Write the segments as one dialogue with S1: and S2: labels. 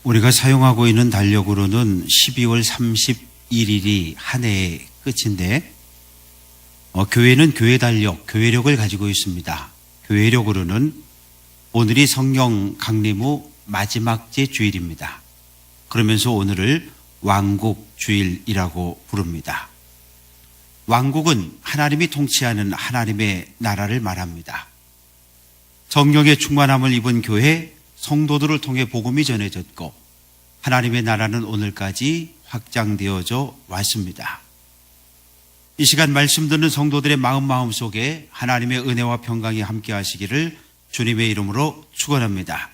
S1: 우리가 사용하고 있는 달력으로는 12월 31일이 한 해의 끝인데 교회는 교회 달력, 교회력을 가지고 있습니다. 교회력으로는 오늘이 성령 강림 후 마지막 제 주일입니다. 그러면서 오늘을 왕국 주일이라고 부릅니다. 왕국은 하나님이 통치하는 하나님의 나라를 말합니다. 성령의 충만함을 입은 교회, 성도들을 통해 복음이 전해졌고 하나님의 나라는 오늘까지 확장되어져 왔습니다. 이 시간 말씀 듣는 성도들의 마음 속에 하나님의 은혜와 평강이 함께 하시기를 주님의 이름으로 축원합니다.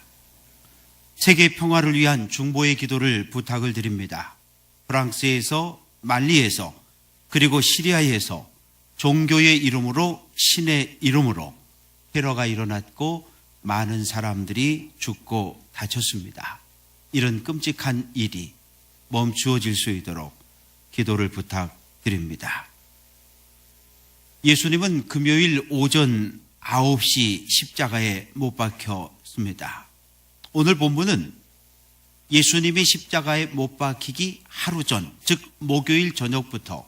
S1: 세계 평화를 위한 중보의 기도를 부탁을 드립니다. 프랑스에서, 말리에서, 그리고 시리아에서 종교의 이름으로, 신의 이름으로 테러가 일어났고 많은 사람들이 죽고 다쳤습니다. 이런 끔찍한 일이 멈추어질 수 있도록 기도를 부탁드립니다. 예수님은 금요일 오전 9시 십자가에 못 박혔습니다. 오늘 본문은 예수님이 십자가에 못 박히기 하루 전, 즉 목요일 저녁부터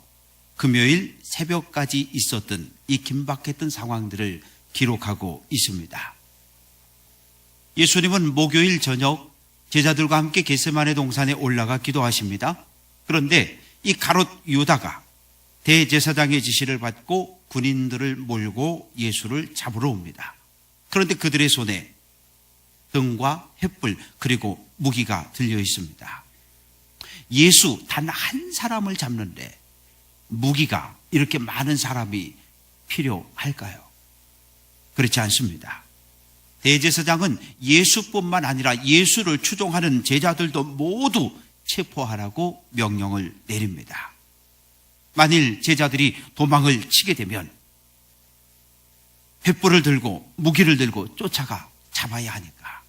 S1: 금요일 새벽까지 있었던 이 긴박했던 상황들을 기록하고 있습니다. 예수님은 목요일 저녁 제자들과 함께 겟세마네 동산에 올라가 기도하십니다. 그런데 이 가롯 유다가 대제사장의 지시를 받고 군인들을 몰고 예수를 잡으러 옵니다. 그런데 그들의 손에 등과 횃불 그리고 무기가 들려 있습니다. 예수 단 한 사람을 잡는데 무기가 이렇게 많은 사람이 필요할까요? 그렇지 않습니다. 대제사장은 예수뿐만 아니라 예수를 추종하는 제자들도 모두 체포하라고 명령을 내립니다. 만일 제자들이 도망을 치게 되면 횃불을 들고 무기를 들고 쫓아가 잡아야 하니까.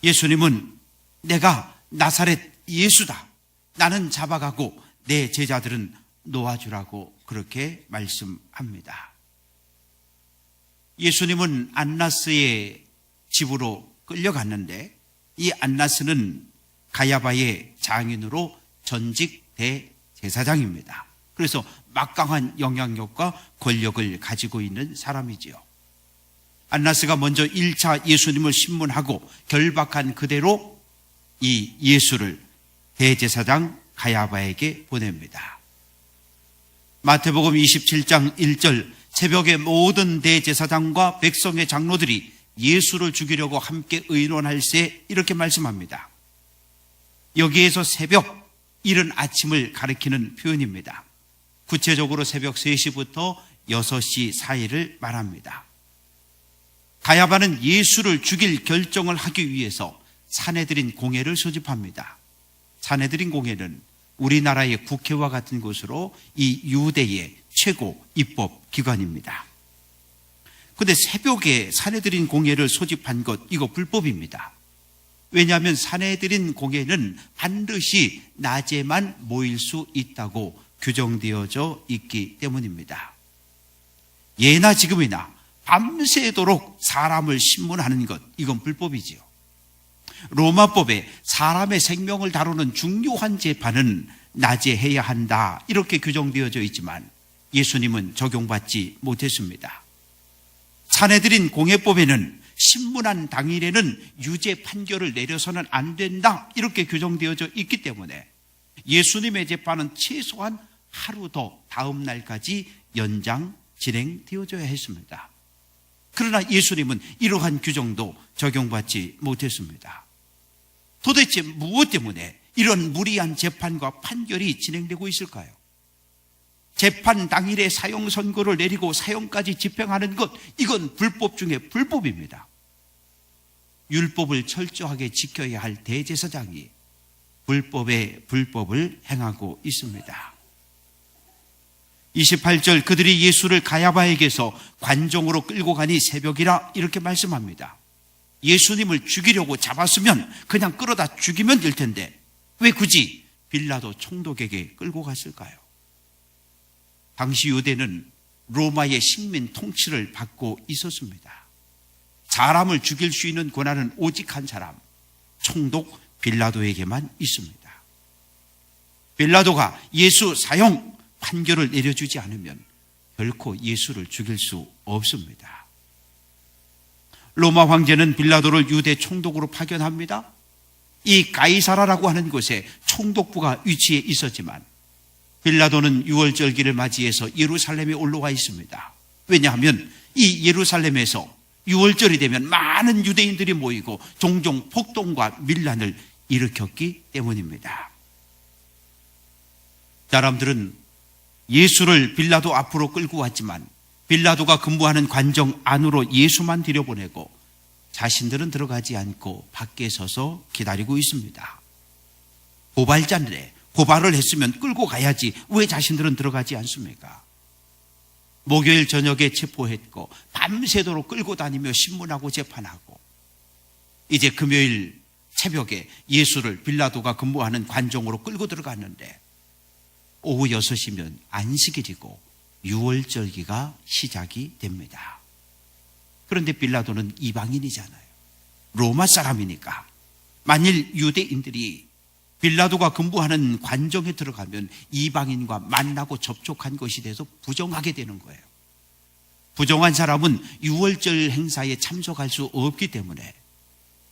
S1: 예수님은 내가 나사렛 예수다. 나는 잡아가고 내 제자들은 놓아주라고 그렇게 말씀합니다. 예수님은 안나스의 집으로 끌려갔는데 이 안나스는 가야바의 장인으로 전직 대제사장입니다. 그래서 막강한 영향력과 권력을 가지고 있는 사람이지요. 안나스가 먼저 1차 예수님을 신문하고 결박한 그대로 이 예수를 대제사장 가야바에게 보냅니다. 마태복음 27장 1절 새벽에 모든 대제사장과 백성의 장로들이 예수를 죽이려고 함께 의논할세 이렇게 말씀합니다. 여기에서 새벽, 이른 아침을 가리키는 표현입니다. 구체적으로 새벽 3시부터 6시 사이를 말합니다. 가야바는 예수를 죽일 결정을 하기 위해서 산헤드린 공회를 소집합니다. 산헤드린 공회는 우리나라의 국회와 같은 곳으로 이 유대의 최고 입법 기관입니다. 그런데 새벽에 산헤드린 공회를 소집한 것 이거 불법입니다. 왜냐하면 산헤드린 공회는 반드시 낮에만 모일 수 있다고 규정되어져 있기 때문입니다. 예나 지금이나 밤새도록 사람을 신문하는 것 이건 불법이지요. 로마법에 사람의 생명을 다루는 중요한 재판은 낮에 해야 한다 이렇게 규정되어져 있지만 예수님은 적용받지 못했습니다. 산헤드린 공회법에는 신문한 당일에는 유죄 판결을 내려서는 안 된다 이렇게 규정되어져 있기 때문에 예수님의 재판은 최소한 하루 더 다음 날까지 연장 진행되어져야 했습니다. 그러나 예수님은 이러한 규정도 적용받지 못했습니다. 도대체 무엇 때문에 이런 무리한 재판과 판결이 진행되고 있을까요? 재판 당일에 사형 선고를 내리고 사형까지 집행하는 것 이건 불법 중에 불법입니다. 율법을 철저하게 지켜야 할 대제사장이 불법에 불법을 행하고 있습니다. 28절 그들이 예수를 가야바에게서 관종으로 끌고 가니 새벽이라 이렇게 말씀합니다. 예수님을 죽이려고 잡았으면 그냥 끌어다 죽이면 될 텐데 왜 굳이 빌라도 총독에게 끌고 갔을까요? 당시 유대는 로마의 식민 통치를 받고 있었습니다. 사람을 죽일 수 있는 권한은 오직 한 사람, 총독 빌라도에게만 있습니다. 빌라도가 예수 사형 판결을 내려주지 않으면 결코 예수를 죽일 수 없습니다. 로마 황제는 빌라도를 유대 총독으로 파견합니다. 이 가이사라라고 하는 곳에 총독부가 위치해 있었지만 빌라도는 유월절기를 맞이해서 예루살렘에 올라와 있습니다. 왜냐하면 이 예루살렘에서 유월절이 되면 많은 유대인들이 모이고 종종 폭동과 밀란을 일으켰기 때문입니다. 사람들은 예수를 빌라도 앞으로 끌고 왔지만 빌라도가 근무하는 관정 안으로 예수만 들여보내고 자신들은 들어가지 않고 밖에 서서 기다리고 있습니다. 고발자인데 고발을 했으면 끌고 가야지 왜 자신들은 들어가지 않습니까? 목요일 저녁에 체포했고 밤새도록 끌고 다니며 신문하고 재판하고 이제 금요일 새벽에 예수를 빌라도가 근무하는 관정으로 끌고 들어갔는데 오후 6시면 안식일이고 유월절기가 시작이 됩니다. 그런데 빌라도는 이방인이잖아요. 로마 사람이니까 만일 유대인들이 빌라도가 근무하는 관정에 들어가면 이방인과 만나고 접촉한 것이 돼서 부정하게 되는 거예요. 부정한 사람은 유월절 행사에 참석할 수 없기 때문에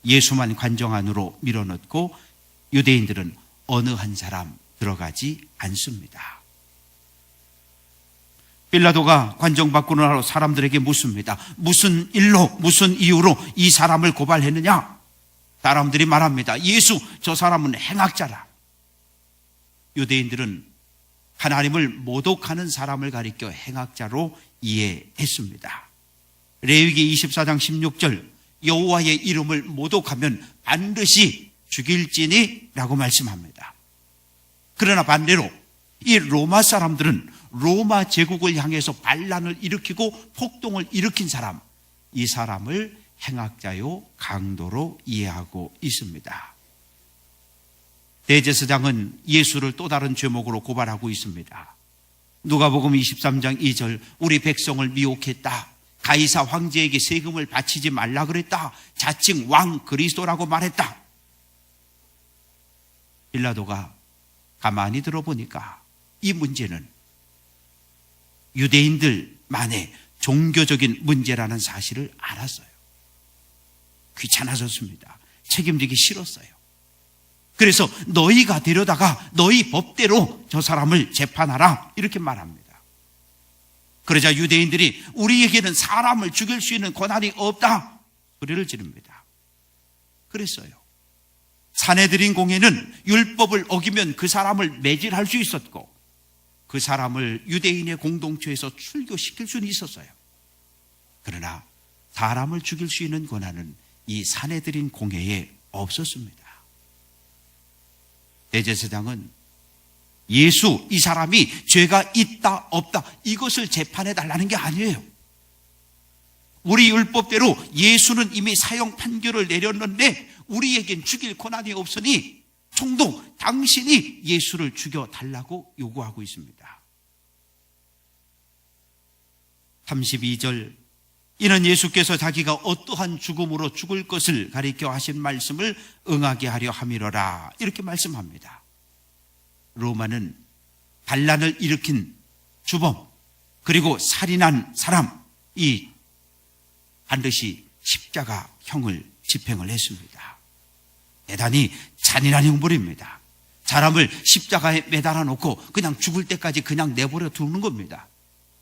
S1: 예수만 관정 안으로 밀어넣고 유대인들은 어느 한 사람 들어가지 않습니다. 빌라도가 관정 밖으로 나와 사람들에게 묻습니다. 무슨 일로, 무슨 이유로 이 사람을 고발했느냐? 사람들이 말합니다. 예수, 저 사람은 행악자라. 유대인들은 하나님을 모독하는 사람을 가리켜 행악자로 이해했습니다. 레위기 24장 16절 여호와의 이름을 모독하면 반드시 죽일지니 라고 말씀합니다. 그러나 반대로 이 로마 사람들은 로마 제국을 향해서 반란을 일으키고 폭동을 일으킨 사람, 이 사람을 행악자요 강도로 이해하고 있습니다. 대제사장은 예수를 또 다른 죄목으로 고발하고 있습니다. 누가복음 23장 2절 우리 백성을 미혹했다. 가이사 황제에게 세금을 바치지 말라 그랬다. 자칭 왕 그리스도라고 말했다. 빌라도가 가만히 들어보니까 이 문제는 유대인들만의 종교적인 문제라는 사실을 알았어요. 귀찮아졌습니다. 책임지기 싫었어요. 그래서 너희가 데려다가 너희 법대로 저 사람을 재판하라 이렇게 말합니다. 그러자 유대인들이 우리에게는 사람을 죽일 수 있는 권한이 없다 소리를 지릅니다. 그랬어요. 산헤드린 공회는 율법을 어기면 그 사람을 매질할 수 있었고 그 사람을 유대인의 공동체에서 출교시킬 수는 있었어요. 그러나 사람을 죽일 수 있는 권한은 이 산헤드린 공회에 없었습니다. 대제사장은 예수 이 사람이 죄가 있다 없다 이것을 재판해 달라는 게 아니에요. 우리 율법대로 예수는 이미 사형 판결을 내렸는데 우리에겐 죽일 권한이 없으니 총독 당신이 예수를 죽여달라고 요구하고 있습니다. 32절 이는 예수께서 자기가 어떠한 죽음으로 죽을 것을 가리켜 하신 말씀을 응하게 하려 함이로라 이렇게 말씀합니다. 로마는 반란을 일으킨 주범 그리고 살인한 사람 이 반드시 십자가형을 집행을 했습니다. 대단히 잔인한 형벌입니다. 사람을 십자가에 매달아 놓고 그냥 죽을 때까지 그냥 내버려 두는 겁니다.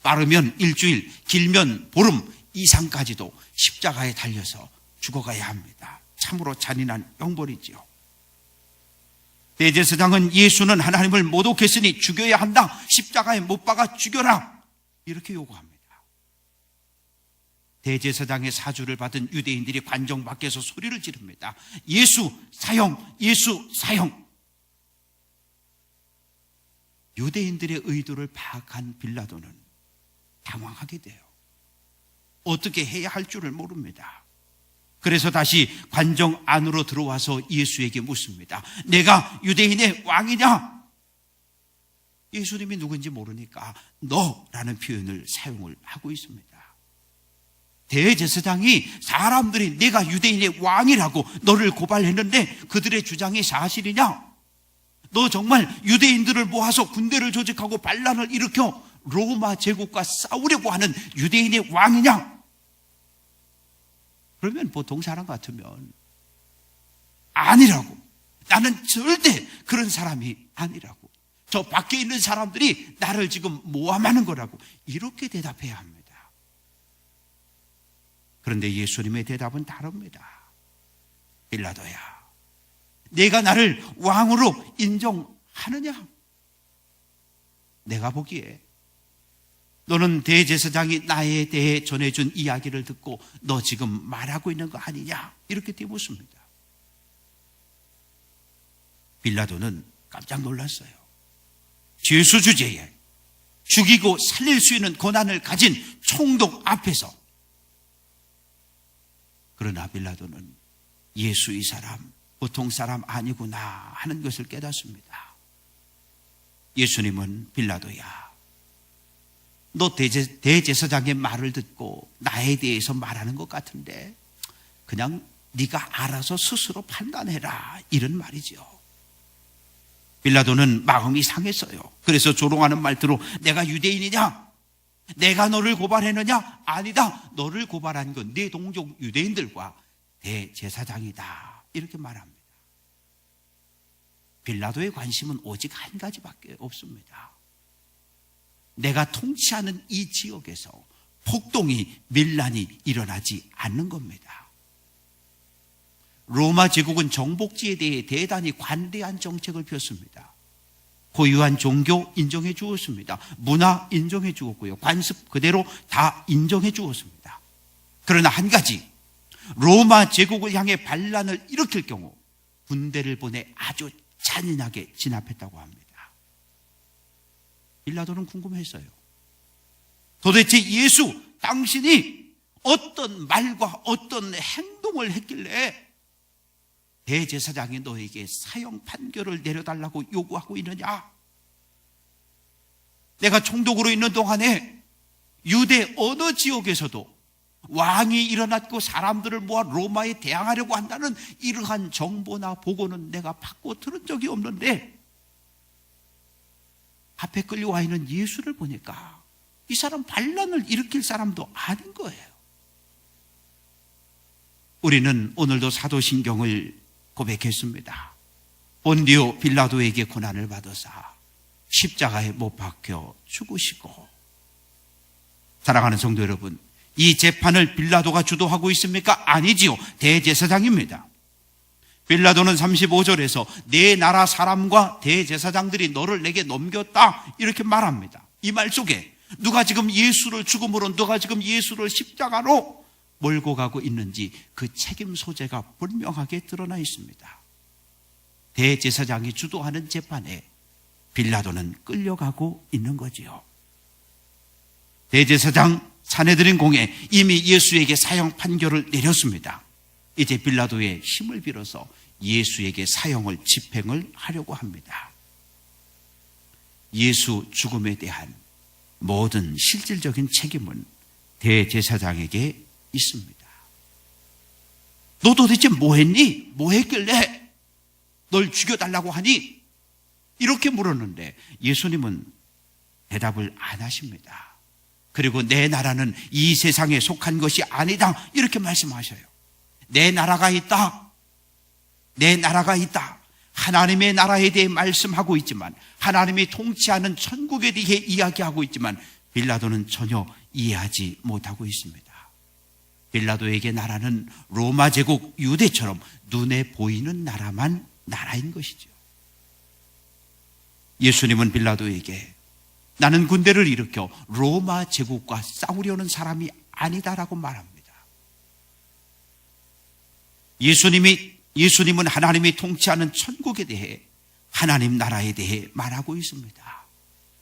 S1: 빠르면 일주일, 길면 보름 이상까지도 십자가에 달려서 죽어가야 합니다. 참으로 잔인한 형벌이지요. 대제사장은 예수는 하나님을 모독했으니 죽여야 한다. 십자가에 못 박아 죽여라. 이렇게 요구합니다. 대제사장의 사주를 받은 유대인들이 관정 밖에서 소리를 지릅니다. 예수 사형, 예수 사형. 유대인들의 의도를 파악한 빌라도는 당황하게 돼요. 어떻게 해야 할 줄을 모릅니다. 그래서 다시 관정 안으로 들어와서 예수에게 묻습니다. 내가 유대인의 왕이냐? 예수님이 누군지 모르니까 너라는 표현을 사용을 하고 있습니다. 대제사장이 사람들이 내가 유대인의 왕이라고 너를 고발했는데 그들의 주장이 사실이냐? 너 정말 유대인들을 모아서 군대를 조직하고 반란을 일으켜 로마 제국과 싸우려고 하는 유대인의 왕이냐? 그러면 보통 사람 같으면 아니라고, 나는 절대 그런 사람이 아니라고, 저 밖에 있는 사람들이 나를 지금 모함하는 거라고 이렇게 대답해야 합니다. 그런데 예수님의 대답은 다릅니다. 빌라도야, 내가 나를 왕으로 인정하느냐? 내가 보기에 너는 대제사장이 나에 대해 전해준 이야기를 듣고 너 지금 말하고 있는 거 아니냐? 이렇게 되묻습니다. 빌라도는 깜짝 놀랐어요. 죄수 주제에 죽이고 살릴 수 있는 권한을 가진 총독 앞에서. 그러나 빌라도는 예수 이 사람 보통 사람 아니구나 하는 것을 깨닫습니다. 예수님은 빌라도야, 너 대제사장의 말을 듣고 나에 대해서 말하는 것 같은데 그냥 네가 알아서 스스로 판단해라, 이런 말이죠. 빌라도는 마음이 상했어요. 그래서 조롱하는 말투로 내가 유대인이냐? 내가 너를 고발했느냐? 아니다. 너를 고발한 건 네 동족 유대인들과 대제사장이다, 이렇게 말합니다. 빌라도의 관심은 오직 한 가지밖에 없습니다. 내가 통치하는 이 지역에서 폭동이, 밀란이 일어나지 않는 겁니다. 로마 제국은 정복지에 대해 대단히 관대한 정책을 폈습니다. 고유한 종교 인정해 주었습니다. 문화 인정해 주었고요. 관습 그대로 다 인정해 주었습니다. 그러나 한 가지, 로마 제국을 향해 반란을 일으킬 경우 군대를 보내 아주 잔인하게 진압했다고 합니다. 빌라도는 궁금했어요. 도대체 예수, 당신이 어떤 말과 어떤 행동을 했길래 대제사장이 너에게 사형 판결을 내려달라고 요구하고 있느냐? 내가 총독으로 있는 동안에 유대 어느 지역에서도 왕이 일어났고 사람들을 모아 로마에 대항하려고 한다는 이러한 정보나 보고는 내가 받고 들은 적이 없는데 앞에 끌려와 있는 예수를 보니까 이 사람 반란을 일으킬 사람도 아닌 거예요. 우리는 오늘도 사도신경을 고백했습니다. 본디오 빌라도에게 고난을 받으사 십자가에 못 박혀 죽으시고. 사랑하는 성도 여러분, 이 재판을 빌라도가 주도하고 있습니까? 아니지요. 대제사장입니다. 빌라도는 35절에서 내 나라 사람과 대제사장들이 너를 내게 넘겼다, 이렇게 말합니다. 이 말 속에 누가 지금 예수를 죽음으로, 누가 지금 예수를 십자가로 몰고 가고 있는지 그 책임 소재가 분명하게 드러나 있습니다. 대제사장이 주도하는 재판에 빌라도는 끌려가고 있는 거지요. 대제사장 사내들인 공에 이미 예수에게 사형 판결을 내렸습니다. 이제 빌라도의 힘을 빌어서 예수에게 사형을 집행을 하려고 합니다. 예수 죽음에 대한 모든 실질적인 책임은 대제사장에게 있습니다. 너 도대체 뭐 했니? 뭐 했길래 널 죽여달라고 하니? 이렇게 물었는데 예수님은 대답을 안 하십니다. 그리고 내 나라는 이 세상에 속한 것이 아니다, 이렇게 말씀하셔요. 내 나라가 있다. 내 나라가 있다. 하나님의 나라에 대해 말씀하고 있지만, 하나님이 통치하는 천국에 대해 이야기하고 있지만 빌라도는 전혀 이해하지 못하고 있습니다. 빌라도에게 나라는 로마 제국 유대처럼 눈에 보이는 나라만 나라인 것이죠. 예수님은 빌라도에게 나는 군대를 일으켜 로마 제국과 싸우려는 사람이 아니다라고 말합니다. 예수님은 하나님이 통치하는 천국에 대해, 하나님 나라에 대해 말하고 있습니다.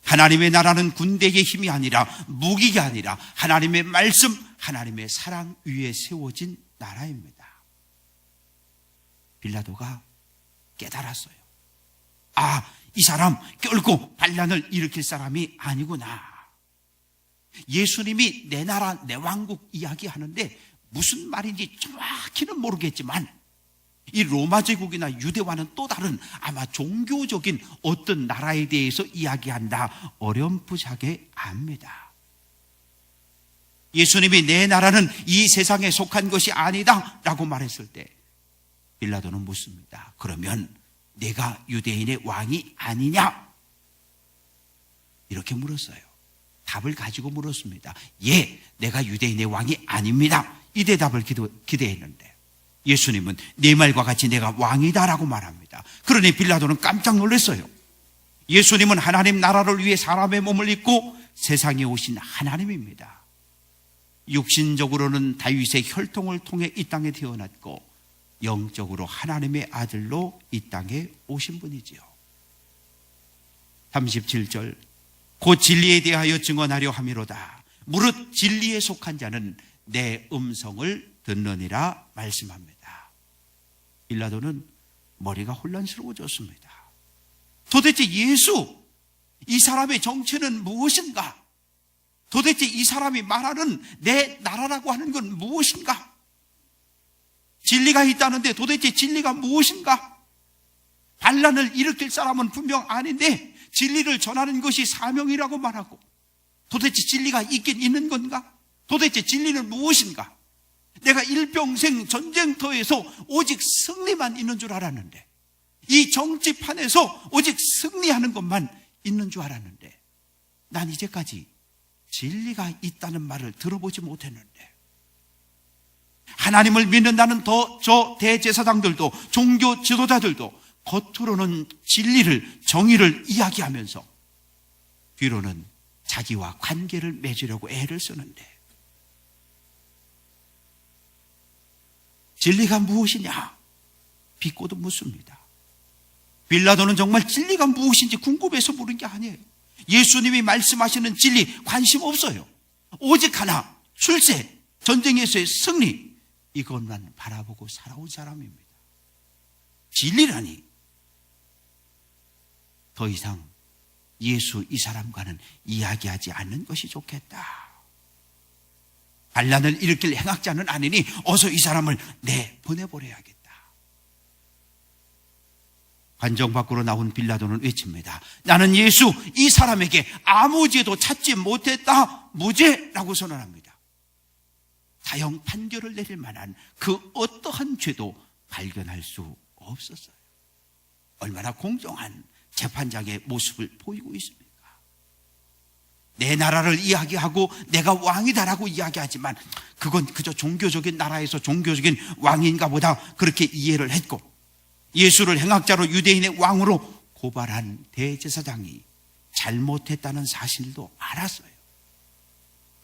S1: 하나님의 나라는 군대의 힘이 아니라, 무기가 아니라 하나님의 말씀, 하나님의 사랑 위에 세워진 나라입니다. 빌라도가 깨달았어요. 아, 이 사람 결코 반란을 일으킬 사람이 아니구나. 예수님이 내 나라 내 왕국 이야기하는데 무슨 말인지 정확히는 모르겠지만 이 로마 제국이나 유대와는 또 다른 아마 종교적인 어떤 나라에 대해서 이야기한다 어렴풋하게 압니다. 예수님이 내 나라는 이 세상에 속한 것이 아니다 라고 말했을 때 빌라도는 묻습니다. 그러면 내가 유대인의 왕이 아니냐? 이렇게 물었어요. 답을 가지고 물었습니다. 예, 내가 유대인의 왕이 아닙니다. 이 대답을 기대했는데 예수님은 네 말과 같이 내가 왕이다라고 말합니다. 그러니 빌라도는 깜짝 놀랐어요. 예수님은 하나님 나라를 위해 사람의 몸을 입고 세상에 오신 하나님입니다. 육신적으로는 다윗의 혈통을 통해 이 땅에 태어났고 영적으로 하나님의 아들로 이 땅에 오신 분이지요. 37절 곧 진리에 대하여 증언하려 함이로다. 무릇 진리에 속한 자는 내 음성을 듣느니라 말씀합니다. 빌라도는 머리가 혼란스러워졌습니다. 도대체 예수, 이 사람의 정체는 무엇인가? 도대체 이 사람이 말하는 내 나라라고 하는 건 무엇인가? 진리가 있다는데 도대체 진리가 무엇인가? 반란을 일으킬 사람은 분명 아닌데 진리를 전하는 것이 사명이라고 말하고 도대체 진리가 있긴 있는 건가? 도대체 진리는 무엇인가? 내가 일평생 전쟁터에서 오직 승리만 있는 줄 알았는데 이 정치판에서 오직 승리하는 것만 있는 줄 알았는데 난 이제까지 진리가 있다는 말을 들어보지 못했는데 하나님을 믿는다는 저 대제사장들도 종교 지도자들도 겉으로는 진리를 정의를 이야기하면서 뒤로는 자기와 관계를 맺으려고 애를 쓰는데 진리가 무엇이냐? 비꼬도 묻습니다. 빌라도는 정말 진리가 무엇인지 궁금해서 물은 게 아니에요. 예수님이 말씀하시는 진리 관심 없어요. 오직 하나, 출세, 전쟁에서의 승리, 이것만 바라보고 살아온 사람입니다. 진리라니 더 이상 예수 이 사람과는 이야기하지 않는 것이 좋겠다. 반란을 일으킬 행악자는 아니니 어서 이 사람을 내보내버려야겠다. 관정 밖으로 나온 빌라도는 외칩니다. 나는 예수 이 사람에게 아무 죄도 찾지 못했다. 무죄라고 선언합니다. 사형 판결을 내릴 만한 그 어떠한 죄도 발견할 수 없었어요. 얼마나 공정한 재판장의 모습을 보이고 있습니까? 내 나라를 이야기하고 내가 왕이다라고 이야기하지만 그건 그저 종교적인 나라에서 종교적인 왕인가 보다 그렇게 이해를 했고 예수를 행악자로 유대인의 왕으로 고발한 대제사장이 잘못했다는 사실도 알았어요.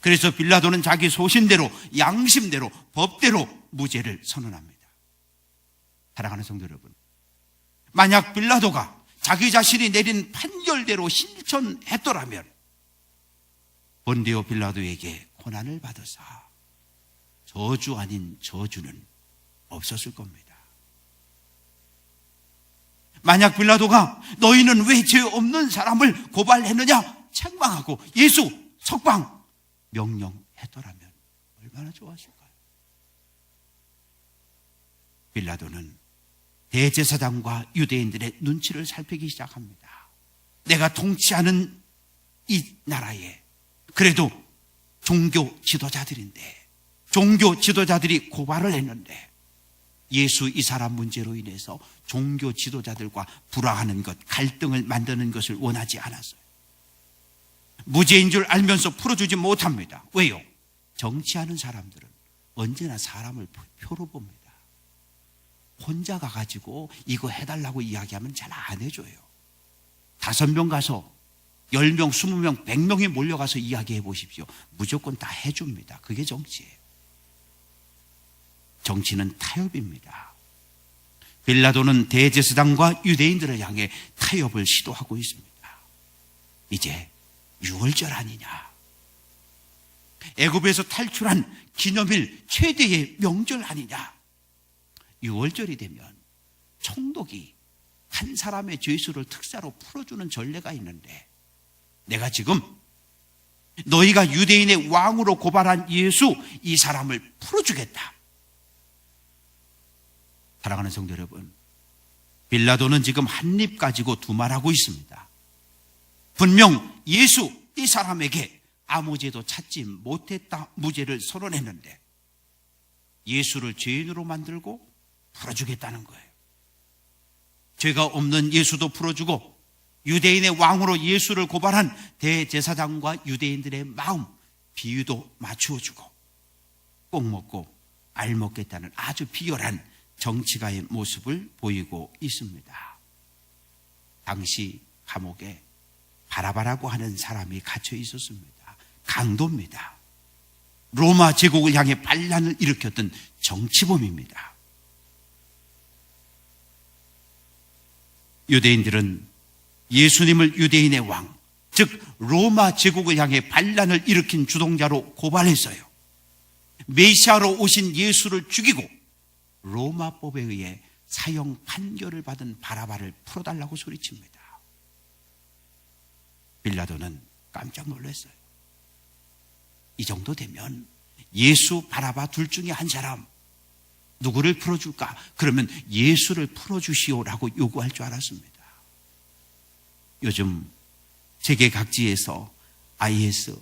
S1: 그래서 빌라도는 자기 소신대로 양심대로 법대로 무죄를 선언합니다. 사랑하는 성도 여러분, 만약 빌라도가 자기 자신이 내린 판결대로 실천했더라면 본디오 빌라도에게 고난을 받으사 저주 아닌 저주는 없었을 겁니다. 만약 빌라도가 너희는 왜 죄 없는 사람을 고발했느냐 책망하고 예수 석방 명령했더라면 얼마나 좋았을까요? 빌라도는 대제사장과 유대인들의 눈치를 살피기 시작합니다. 내가 통치하는 이 나라에 그래도 종교 지도자들인데 종교 지도자들이 고발을 했는데 예수 이 사람 문제로 인해서 종교 지도자들과 불화하는 것, 갈등을 만드는 것을 원하지 않았어요. 무죄인 줄 알면서 풀어주지 못합니다. 왜요? 정치하는 사람들은 언제나 사람을 표로 봅니다. 혼자 가가지고 이거 해달라고 이야기하면 잘 안 해줘요. 5명 가서 10명, 20명, 100명이 몰려가서 이야기해 보십시오. 무조건 다 해줍니다. 그게 정치예요. 정치는 타협입니다. 빌라도는 대제사장과 유대인들을 향해 타협을 시도하고 있습니다. 이제 6월절 아니냐? 애굽에서 탈출한 기념일 최대의 명절 아니냐? 6월절이 되면 총독이 한 사람의 죄수를 특사로 풀어주는 전례가 있는데 내가 지금 너희가 유대인의 왕으로 고발한 예수, 이 사람을 풀어주겠다. 사랑하는 성도 여러분, 빌라도는 지금 한 입 가지고 두말하고 있습니다. 분명 예수, 이 사람에게 아무 죄도 찾지 못했다 무죄를 선언했는데 예수를 죄인으로 만들고 풀어주겠다는 거예요. 죄가 없는 예수도 풀어주고 유대인의 왕으로 예수를 고발한 대제사장과 유대인들의 마음, 비유도 맞추어주고 꼭 먹고 알 먹겠다는 아주 비열한 정치가의 모습을 보이고 있습니다. 당시 감옥에 바라바라고 하는 사람이 갇혀 있었습니다. 강도입니다. 로마 제국을 향해 반란을 일으켰던 정치범입니다. 유대인들은 예수님을 유대인의 왕, 즉 로마 제국을 향해 반란을 일으킨 주동자로 고발했어요. 메시아로 오신 예수를 죽이고 로마법에 의해 사형 판결을 받은 바라바를 풀어달라고 소리칩니다. 빌라도는 깜짝 놀랐어요. 이 정도 되면 예수, 바라바 둘 중에 한 사람 누구를 풀어줄까? 그러면 예수를 풀어주시오라고 요구할 줄 알았습니다. 요즘 세계 각지에서 IS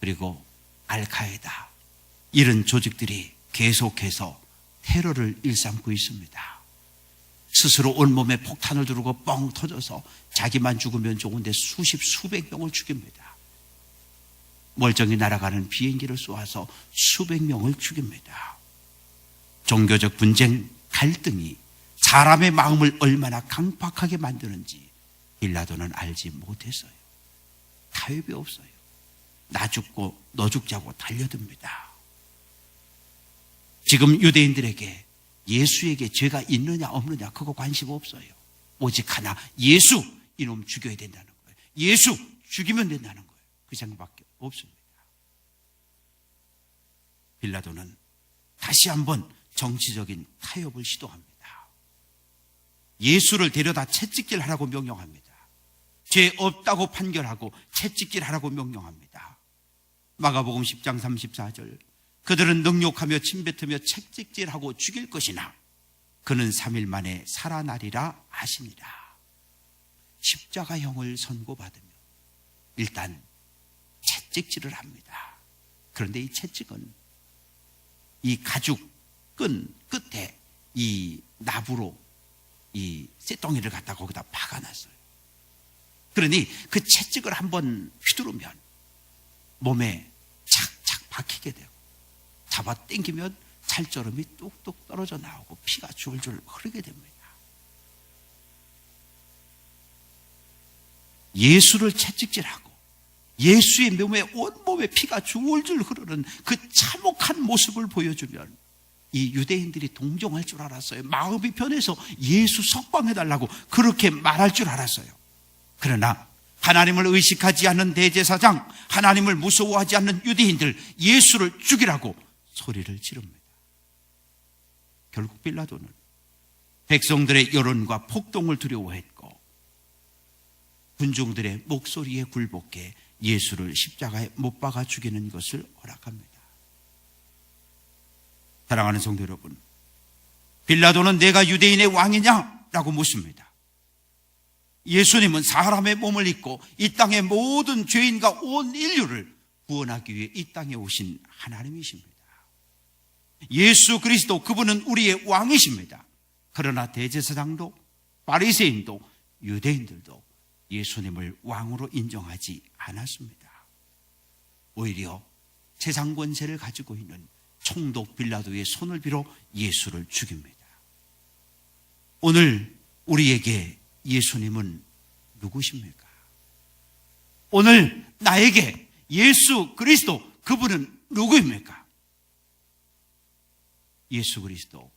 S1: 그리고 알카에다 이런 조직들이 계속해서 테러를 일삼고 있습니다. 스스로 온몸에 폭탄을 두르고 뻥 터져서 자기만 죽으면 좋은데 수십 수백 명을 죽입니다. 멀쩡히 날아가는 비행기를 쏘아서 수백 명을 죽입니다. 종교적 분쟁, 갈등이 사람의 마음을 얼마나 강팍하게 만드는지 빌라도는 알지 못했어요. 타협이 없어요. 나 죽고 너 죽자고 달려듭니다. 지금 유대인들에게 예수에게 죄가 있느냐 없느냐 그거 관심 없어요. 오직 하나, 예수, 이놈 죽여야 된다는 거예요. 예수 죽이면 된다는 거예요. 그 생각밖에 없습니다. 빌라도는 다시 한번 정치적인 타협을 시도합니다. 예수를 데려다 채찍질하라고 명령합니다. 죄 없다고 판결하고 채찍질하라고 명령합니다. 마가복음 10장 34절, 그들은 능욕하며 침뱉으며 채찍질하고 죽일 것이나 그는 3일 만에 살아나리라 하시니라. 십자가형을 선고받으며 일단 채찍질을 합니다. 그런데 이 채찍은 이 가죽 끈 끝에 이 나부로 이 쇳덩이를 갖다 거기다 박아놨어요. 그러니 그 채찍을 한번 휘두르면 몸에 착착 박히게 되고 잡아 당기면 살점이 뚝뚝 떨어져 나오고 피가 줄줄 흐르게 됩니다. 예수를 채찍질하고 예수의 몸에 온몸에 피가 줄줄 흐르는 그 참혹한 모습을 보여주면 이 유대인들이 동정할 줄 알았어요. 마음이 변해서 예수 석방해달라고 그렇게 말할 줄 알았어요. 그러나 하나님을 의식하지 않는 대제사장, 하나님을 무서워하지 않는 유대인들, 예수를 죽이라고 소리를 지릅니다. 결국 빌라도는 백성들의 여론과 폭동을 두려워했고 군중들의 목소리에 굴복해 예수를 십자가에 못 박아 죽이는 것을 허락합니다. 사랑하는 성도 여러분, 빌라도는 내가 유대인의 왕이냐? 라고 묻습니다. 예수님은 사람의 몸을 입고 이 땅의 모든 죄인과 온 인류를 구원하기 위해 이 땅에 오신 하나님이십니다. 예수 그리스도, 그분은 우리의 왕이십니다. 그러나 대제사장도 바리새인도 유대인들도 예수님을 왕으로 인정하지 않았습니다. 오히려 세상 권세를 가지고 있는 총독 빌라도의 손을 빌어 예수를 죽입니다. 오늘 우리에게 예수님은 누구십니까? 오늘 나에게 예수 그리스도, 그분은 누구입니까? 예수 그리스도,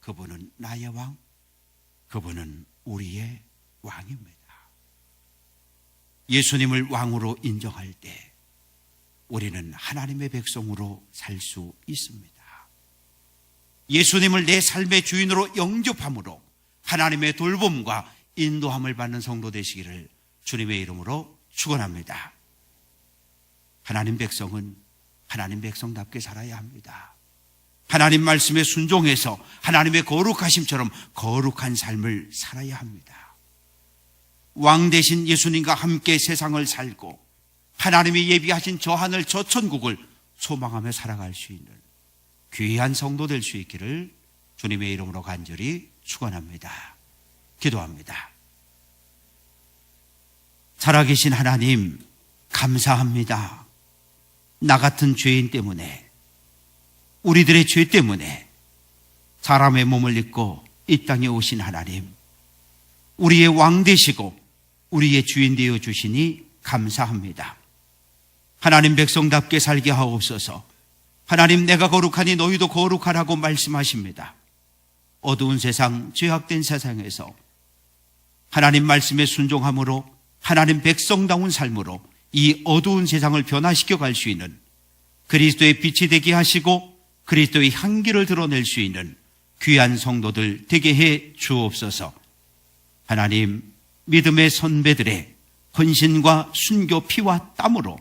S1: 그분은 나의 왕, 그분은 우리의 왕입니다. 예수님을 왕으로 인정할 때 우리는 하나님의 백성으로 살 수 있습니다. 예수님을 내 삶의 주인으로 영접함으로 하나님의 돌봄과 인도함을 받는 성도 되시기를 주님의 이름으로 축원합니다. 하나님 백성은 하나님 백성답게 살아야 합니다. 하나님 말씀에 순종해서 하나님의 거룩하심처럼 거룩한 삶을 살아야 합니다. 왕 대신 예수님과 함께 세상을 살고 하나님이 예비하신 저 하늘 저 천국을 소망하며 살아갈 수 있는 귀한 성도 될 수 있기를 주님의 이름으로 간절히 축원합니다. 기도합니다. 살아계신 하나님 감사합니다. 나 같은 죄인 때문에, 우리들의 죄 때문에 사람의 몸을 입고 이 땅에 오신 하나님, 우리의 왕 되시고 우리의 주인 되어 주시니 감사합니다. 하나님 백성답게 살게 하옵소서. 하나님, 내가 거룩하니 너희도 거룩하라고 말씀하십니다. 어두운 세상, 죄악된 세상에서 하나님 말씀에 순종함으로 하나님 백성다운 삶으로 이 어두운 세상을 변화시켜 갈 수 있는 그리스도의 빛이 되게 하시고 그리스도의 향기를 드러낼 수 있는 귀한 성도들 되게 해 주옵소서. 하나님, 믿음의 선배들의 헌신과 순교 피와 땀으로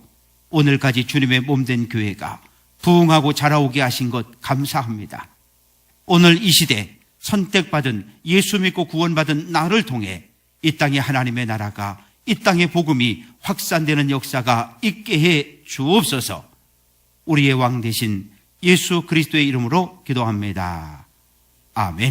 S1: 오늘까지 주님의 몸된 교회가 부흥하고 자라오게 하신 것 감사합니다. 오늘 이 시대 선택받은 예수 믿고 구원받은 나를 통해 이 땅에 하나님의 나라가, 이 땅의 복음이 확산되는 역사가 있게 해 주옵소서. 우리의 왕 되신 예수 그리스도의 이름으로 기도합니다. 아멘.